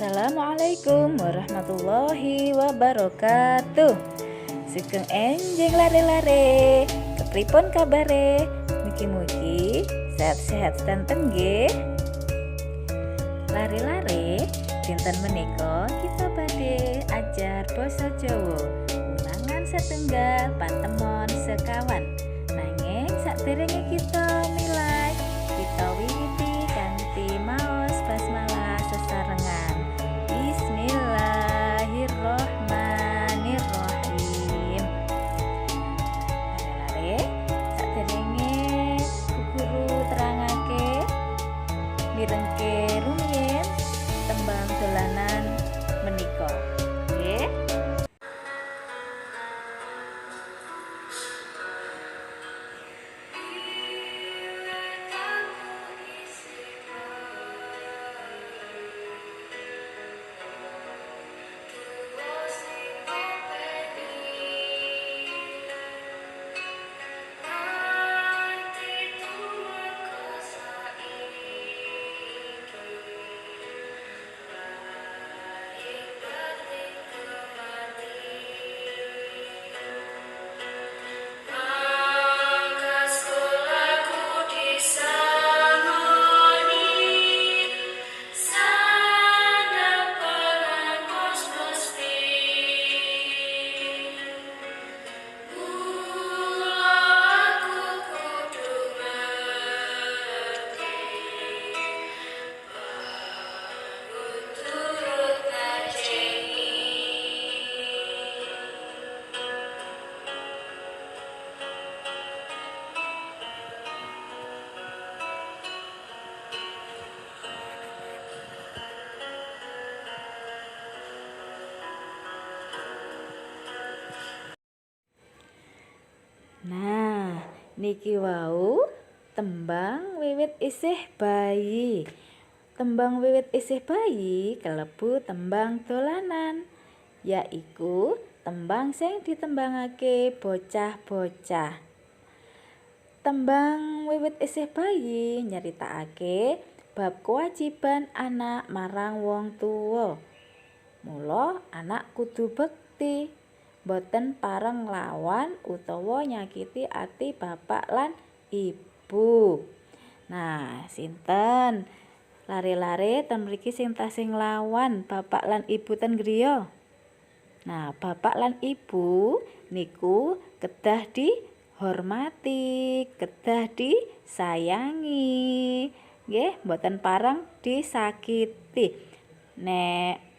Assalamualaikum warahmatullahi wabarakatuh. Sugeng enjing lare-lare, kepripun kabare? Mugi-mugi sehat-sehat sedanten nggih. Lare-lare, dinten menika kita badhe ajar basa Jawa. Ulangan setunggal patemon sekawan. Nanging saderenge kita milai, kita wiwiti kanthi maos basmalah sesarengan. Bismillahirrohmanirrohim. Lare-lare, saderenge Bu Guru terangake mirengke rumiyin tembang dolanan menika. Nggih. Nah, niki wau tembang wiwit isih bayi. Tembang wiwit isih bayi kalebu tembang dolanan, yaiku tembang sing ditembangake bocah-bocah. Tembang wiwit isih bayi nyeritakake bab kewajiban anak marang wong tuwa. Mula anak kudu bekti, boten pareng nglawan utawa nyakiti ati bapak lan ibu. Nah, sinten lare-lare ten mriki sing tasih nglawan bapak lan ibu ten griya? Nah, bapak lan ibu niku kedah dihormati, kedah disayangi, nggih, boten pareng disakiti. Nek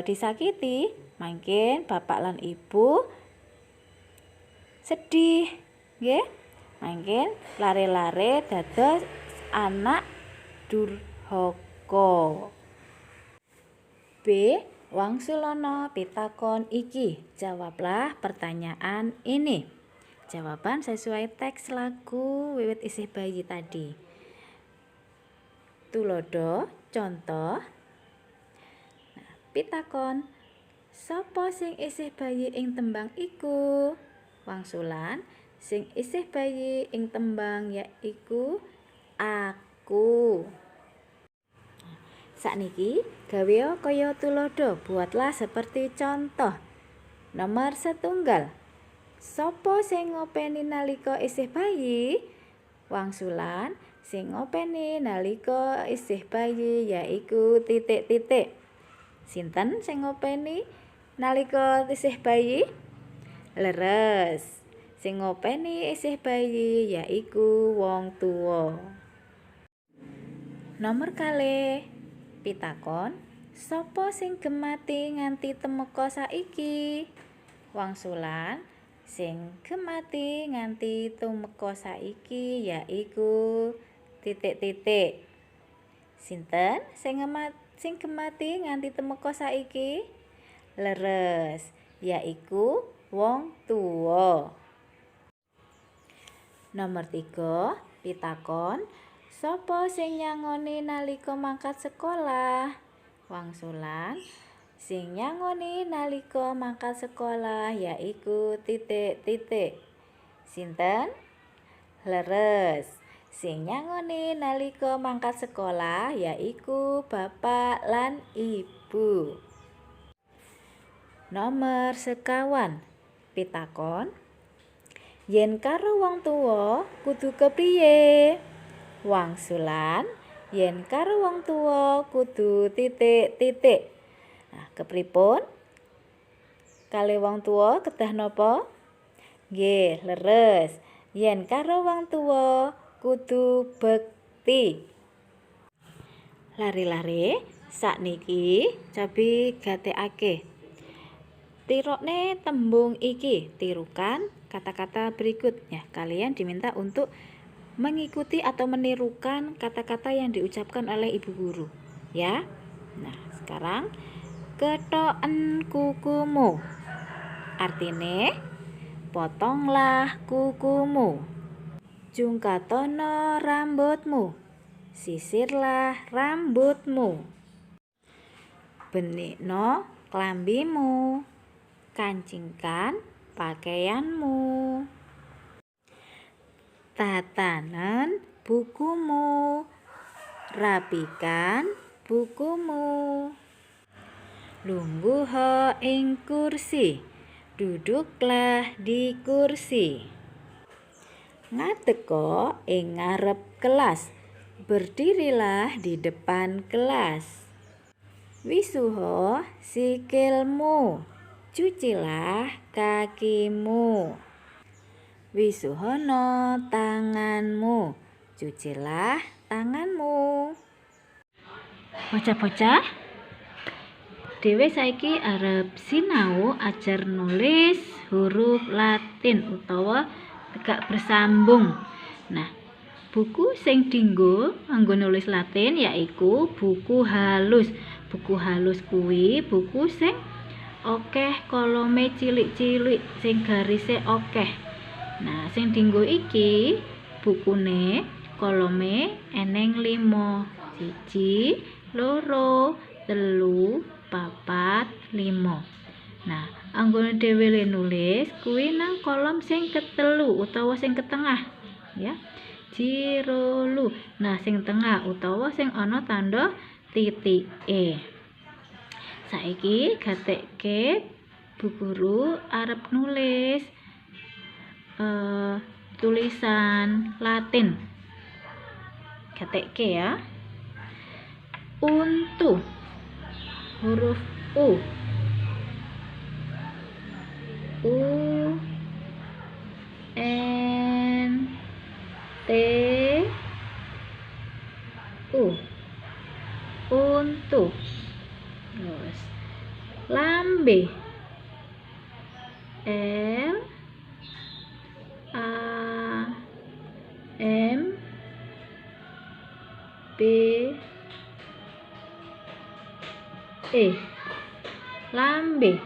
disakiti, mangkin bapak lan ibu sedih, nggih. Mangkin lare-lare dados anak durhaka. B. Wangsulana pitakon iki. Jawablah pertanyaan ini. Jawaban sesuai teks lagu wiwit isih bayi tadi. Tulodo, contoh. Pitakon, sapa sing isih bayi ing tembang iku? Wangsulan, sing isih bayi ing tembang yaiku aku. Sakniki gawe kaya tulodo, buatlah seperti contoh. Nomor setunggal, sapa sing ngopeni nalika isih bayi? Wangsulan, sing ngopeni nalika isih bayi yaiku titik-titik. Sinten sing ngopeni nalika isih bayi? Leres. Sing ngopeni isih bayi yaiku wong tuwa. Nomor kalih, pitakon, sapa sing gemati nganti temeka saiki? Wangsulan, sing gemati nganti tumeka saiki yaiku titik-titik. Sinten sing gemati nganti temeka saiki? Leres, yaiku wong tuwa. Nomor 3, pitakon, sapa sing nyangoni nalika mangkat sekolah? Wangsulan, sing nyangoni nalika mangkat sekolah yaiku titik-titik. Sinten? Leres, Sing nyangoni nalika mangkat sekolah yaiku bapak lan ibu. Nomor sekawan. Pitakon. Yen karo wong tuwa kudu kepriye? Wangsulan. Yen karo wong tuwa kudu titik-titik. Nah, kepripun? Kalih wong tuwa kedah napa? Nggih, leres. Yen karo wong tuwa kudu bekti. Lare-lare sakniki cobi gatekake. Tirokne tembung iki, tirukan kata-kata berikutnya. Kalian diminta untuk mengikuti atau menirukan kata-kata yang diucapkan oleh ibu guru, ya. Nah, sekarang ketoken kukumu. Artine potonglah kukumu. Jungkatono rambutmu. Sisirlah rambutmu. Benikno klambimu. Kancingkan pakaianmu. Tatanen bukumu. Rapikan bukumu. Lungguha ing kursi. Duduklah di kursi. Ngadeka ing ngarep kelas. Berdirilah di depan kelas. Wisuha sikilmu. Cucilah kakimu. Wisuhono tanganmu. Cucilah tanganmu. Bocah-bocah, dhewe saiki arep sinau ajar nulis huruf Latin utawa tegak bersambung. Nah, buku sing dienggo kanggo nulis Latin yaiku buku halus. Buku halus kuwi buku sing akeh kolome cilik-cilik, sing garise akeh. Nah, sing dienggo iki bukune kolome eneng 5. 1, 2, 3, 4, 5. Nah, anggone dhewe nulis kuwi nang kolom sing ketelu utawa sing ketengah, ya. Jirolu. Nah, sing tengah utawa sing ana tanda titike. Saiki gatekke Bu Guru arep nulis tulisan Latin. Gatekke ya. Untu. Huruf U. U N T U. Untu. Terus lambe. L A M B E. Lambe.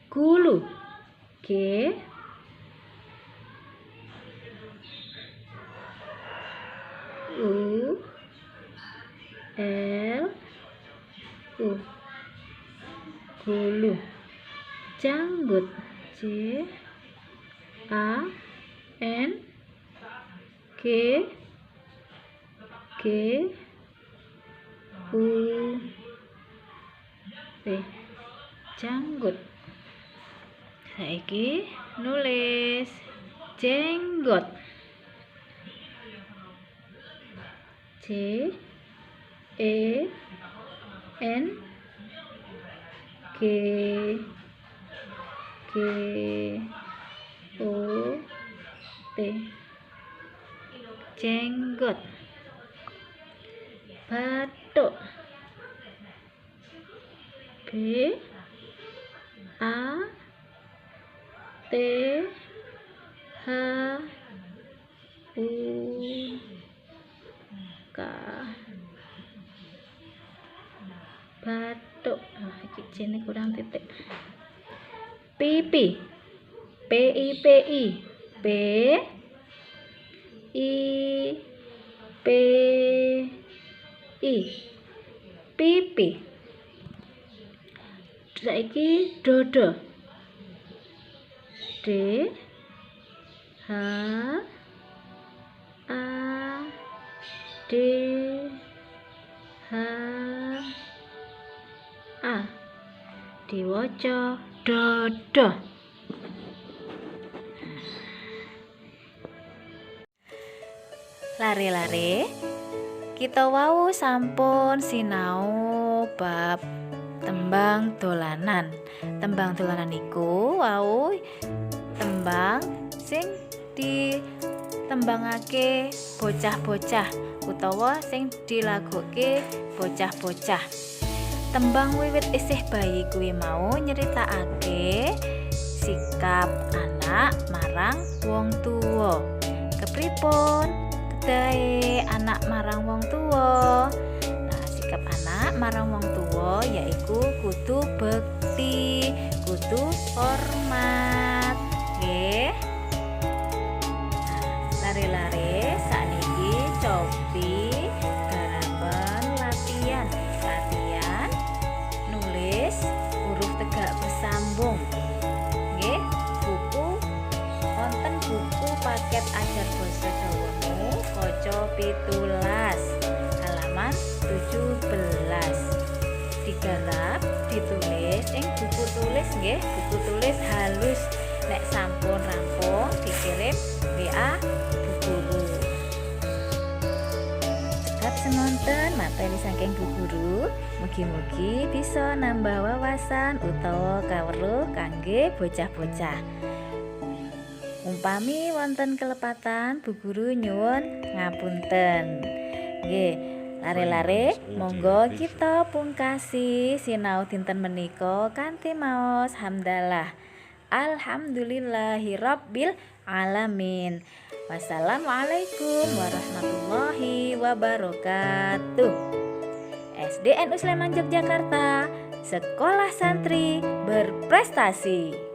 Gulu. G U L U. Gulu. Janggut. J A N G G U T. Janggut. Saiki nulis jenggot. J E N G G O T. Jenggot. Bathuk. B A T H U K. Bathuk. Nah, iki jene kurang titik. Pipi. P I P I. P I P I. Pipi. Saiki dodo. D H A D H A diwaca dodo. Lare-lare, kita wau sampun sinau bab tembang dolanan. Tembang dolanan iku wau tembang sing ditembangake bocah-bocah utawa sing dilagoke bocah-bocah. Tembang wiwit isih bayi kuwi mau nyeritakake sikap anak marang wong tuwa. Kepripun kedahe anak marang wong tuwa? Nah, sikap anak marang wong tuwa yaiku kudu bekti, kudu hormat. Nggih. Lare-lare sakniki cobi garapan latihan nulis huruf tegak bersambung. Nggih, wonten buku paket ajar basa Jawamu kaca 17 halaman 17. Digarap ditulis ing buku tulis nggih, buku tulis halus. Nek sampun rampung dikirim WA Bu Guru. Cekap semonten materi saking Bu Guru, mugi-mugi bisa nambah wawasan utawa kawruh kangge bocah-bocah. Umpami wonten kelepatan Bu Guru nyuwun ngapunten. Nggih, lare-lare monggo kita pungkasi sinau dinten menika kanthi maos hamdalah. Alhamdulillahirabbil alamin. Wassalamualaikum warahmatullahi wabarakatuh. SDN Sleman Yogyakarta, sekolah santri berprestasi.